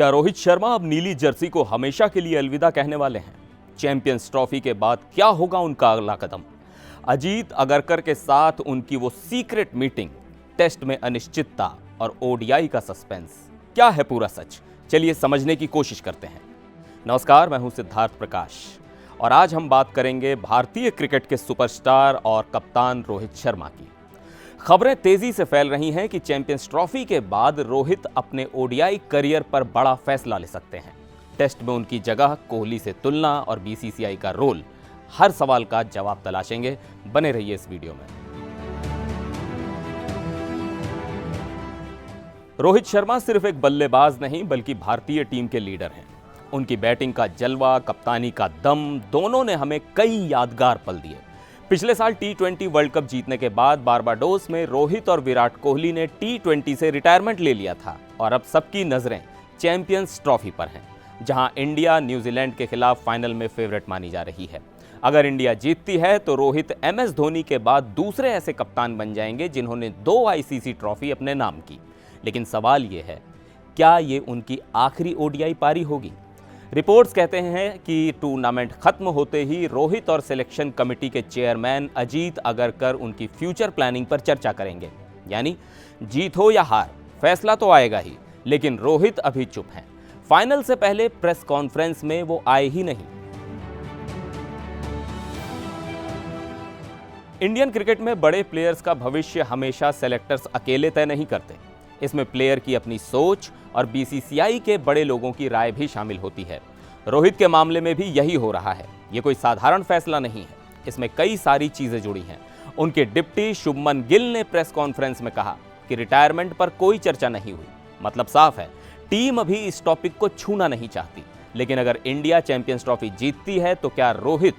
क्या रोहित शर्मा अब नीली जर्सी को हमेशा के लिए अलविदा कहने वाले हैं? चैंपियंस ट्रॉफी के बाद क्या होगा उनका अगला कदम? अजीत अगरकर के साथ उनकी वो सीक्रेट मीटिंग, टेस्ट में अनिश्चितता और ओडीआई का सस्पेंस, क्या है पूरा सच? चलिए समझने की कोशिश करते हैं। नमस्कार, मैं हूं सिद्धार्थ प्रकाश और आज हम बात करेंगे भारतीय क्रिकेट के सुपरस्टार और कप्तान रोहित शर्मा की। खबरें तेजी से फैल रही हैं कि चैंपियंस ट्रॉफी के बाद रोहित अपने ओडीआई करियर पर बड़ा फैसला ले सकते हैं। टेस्ट में उनकी जगह, कोहली से तुलना और बीसीसीआई का रोल, हर सवाल का जवाब तलाशेंगे। बने रहिए इस वीडियो में। रोहित शर्मा सिर्फ एक बल्लेबाज नहीं बल्कि भारतीय टीम के लीडर हैं। उनकी बैटिंग का जलवा, कप्तानी का दम, दोनों ने हमें कई यादगार पल दिए। पिछले साल टी20 वर्ल्ड कप जीतने के बाद बारबाडोस में रोहित और विराट कोहली ने टी20 से रिटायरमेंट ले लिया था और अब सबकी नजरें चैंपियंस ट्रॉफी पर हैं, जहां इंडिया न्यूजीलैंड के खिलाफ फाइनल में फेवरेट मानी जा रही है। अगर इंडिया जीतती है तो रोहित एमएस धोनी के बाद दूसरे ऐसे कप्तान बन जाएंगे जिन्होंने 2 आईसीसी ट्रॉफी अपने नाम की। लेकिन सवाल यह है, क्या ये उनकी आखिरी ओडीआई पारी होगी? रिपोर्ट्स कहते हैं कि टूर्नामेंट खत्म होते ही रोहित और सिलेक्शन कमेटी के चेयरमैन अजीत अगरकर उनकी फ्यूचर प्लानिंग पर चर्चा करेंगे। यानी जीत हो या हार, फैसला तो आएगा ही, लेकिन रोहित अभी चुप हैं। फाइनल से पहले प्रेस कॉन्फ्रेंस में वो आए ही नहीं। इंडियन क्रिकेट में बड़े प्लेयर्स का भविष्य हमेशा सेलेक्टर्स अकेले तय नहीं करते। इसमें प्लेयर की अपनी सोच और बीसीसीआई के बड़े लोगों की राय भी शामिल होती है। रोहित के मामले में भी यही हो रहा है। ये कोई साधारण फैसला नहीं है, इसमें कई सारी चीजें जुड़ी हैं। उनके डिप्टी शुभमन गिल ने प्रेस कॉन्फ्रेंस में कहा कि रिटायरमेंट पर कोई चर्चा नहीं हुई। मतलब साफ है, टीम अभी इस टॉपिक को छूना नहीं चाहती। लेकिन अगर इंडिया चैंपियंस ट्रॉफी जीतती है तो क्या रोहित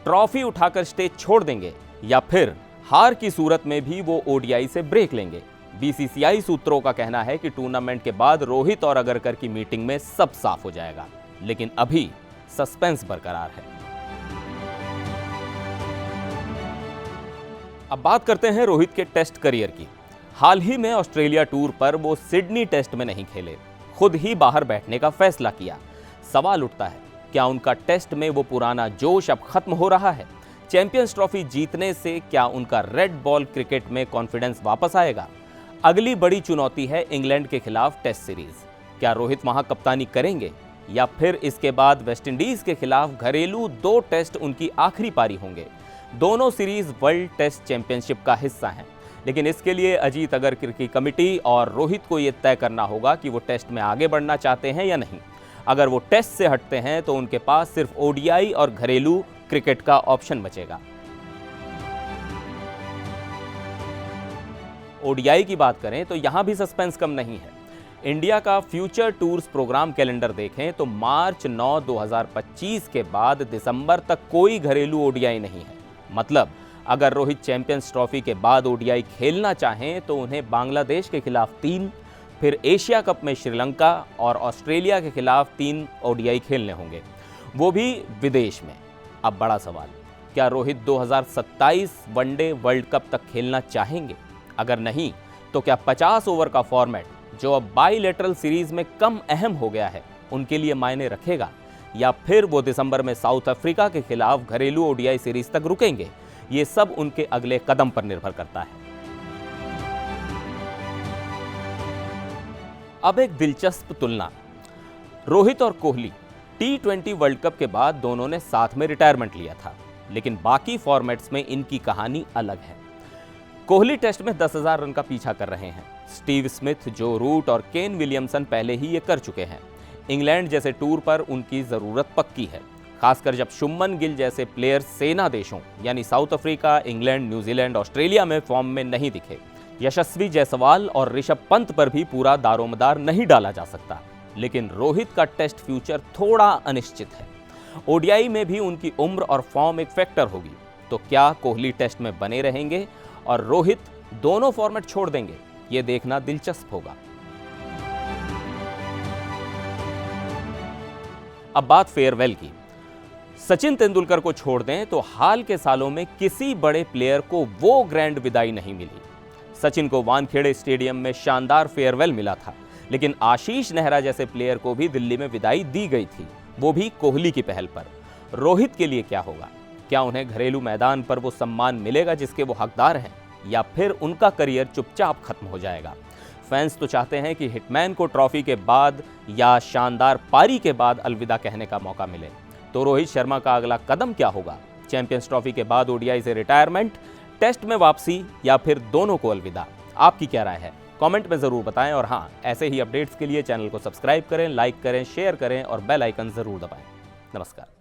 ट्रॉफी उठाकर स्टेज छोड़ देंगे या फिर हार की सूरत में भी वो ओडीआई से ब्रेक लेंगे? बीसीसीआई सूत्रों का कहना है कि टूर्नामेंट के बाद रोहित और अगरकर की मीटिंग में सब साफ हो जाएगा, लेकिन अभी सस्पेंस बरकरार है। अब बात करते हैं रोहित के टेस्ट करियर की। हाल ही में ऑस्ट्रेलिया टूर पर वो सिडनी टेस्ट में नहीं खेले, खुद ही बाहर बैठने का फैसला किया। सवाल उठता है, क्या उनका टेस्ट में वो पुराना जोश अब खत्म हो रहा है? चैंपियंस ट्रॉफी जीतने से क्या उनका रेड बॉल क्रिकेट में कॉन्फिडेंस वापस आएगा? अगली बड़ी चुनौती है इंग्लैंड के खिलाफ टेस्ट सीरीज। क्या रोहित वहां कप्तानी करेंगे या फिर इसके बाद वेस्टइंडीज के खिलाफ घरेलू 2 टेस्ट उनकी आखिरी पारी होंगे? दोनों सीरीज वर्ल्ड टेस्ट चैंपियनशिप का हिस्सा हैं, लेकिन इसके लिए अजीत अगरकर की कमेटी और रोहित को यह तय करना होगा कि वो टेस्ट में आगे बढ़ना चाहते हैं या नहीं। अगर वो टेस्ट से हटते हैं तो उनके पास सिर्फ ओडीआई और घरेलू क्रिकेट का ऑप्शन बचेगा। ओडीआई की बात करें तो यहां भी सस्पेंस कम नहीं है। इंडिया का फ्यूचर टूर्स प्रोग्राम कैलेंडर देखें तो मार्च 9, 2025 के बाद दिसंबर तक कोई घरेलू ओडीआई नहीं है। मतलब अगर रोहित चैंपियंस ट्रॉफी के बाद ओडीआई खेलना चाहें तो उन्हें बांग्लादेश के खिलाफ 3, फिर एशिया कप में श्रीलंका और ऑस्ट्रेलिया के खिलाफ 3 ओडीआई खेलने होंगे, वो भी विदेश में। अब बड़ा सवाल, क्या रोहित 2027 वनडे वर्ल्ड कप तक खेलना चाहेंगे? अगर नहीं तो क्या 50 ओवर का फॉर्मेट, जो अब बाइलेटरल सीरीज में कम अहम हो गया है, उनके लिए मायने रखेगा? या फिर वो दिसंबर में साउथ अफ्रीका के खिलाफ घरेलू ओडीआई सीरीज तक रुकेंगे? ये सब उनके अगले कदम पर निर्भर करता है। अब एक दिलचस्प तुलना, रोहित और कोहली। टी20 वर्ल्ड कप के बाद दोनों ने साथ में रिटायरमेंट लिया था, लेकिन बाकी फॉर्मेट्स में इनकी कहानी अलग है। कोहली टेस्ट में 10,000 रन का पीछा कर रहे हैं। स्टीव स्मिथ, जो रूट और केन विलियमसन पहले ही ये कर चुके हैं। इंग्लैंड जैसे टूर पर उनकी जरूरत पक्की है, खासकर जब शुभमन गिल जैसे प्लेयर सेना देशों यानी south Africa, England, New Zealand, Australia में फॉर्म में नहीं दिखे। यशस्वी जायसवाल और ऋषभ पंत पर भी पूरा दारोमदार नहीं डाला जा सकता। लेकिन रोहित का टेस्ट फ्यूचर थोड़ा अनिश्चित है। ओडीआई में भी उनकी उम्र और फॉर्म एक फैक्टर होगी। तो क्या कोहली टेस्ट में बने रहेंगे और रोहित दोनों फॉर्मेट छोड़ देंगे? ये देखना दिलचस्प होगा। अब बात फेयरवेल की। सचिन तेंदुलकर को छोड़ दें तो हाल के सालों में किसी बड़े प्लेयर को वो ग्रैंड विदाई नहीं मिली। सचिन को वानखेड़े स्टेडियम में शानदार फेयरवेल मिला था, लेकिन आशीष नेहरा जैसे प्लेयर को भी दिल्ली में विदाई दी गई थी, वो भी कोहली की पहल पर। रोहित के लिए क्या होगा? क्या उन्हें घरेलू मैदान पर वो सम्मान मिलेगा जिसके वो हकदार हैं, या फिर उनका करियर चुपचाप खत्म हो जाएगा? फैंस तो चाहते हैं कि हिटमैन को ट्रॉफी के बाद या शानदार पारी के बाद अलविदा कहने का मौका मिले। तो रोहित शर्मा का अगला कदम क्या होगा? चैंपियंस ट्रॉफी के बाद ओडीआई से रिटायरमेंट, टेस्ट में वापसी, या फिर दोनों को अलविदा? आपकी क्या राय है? कमेंट में ज़रूर बताएं। और हाँ, ऐसे ही अपडेट्स के लिए चैनल को सब्सक्राइब करें, लाइक करें, शेयर करें और बेल आइकन ज़रूर दबाएं। नमस्कार।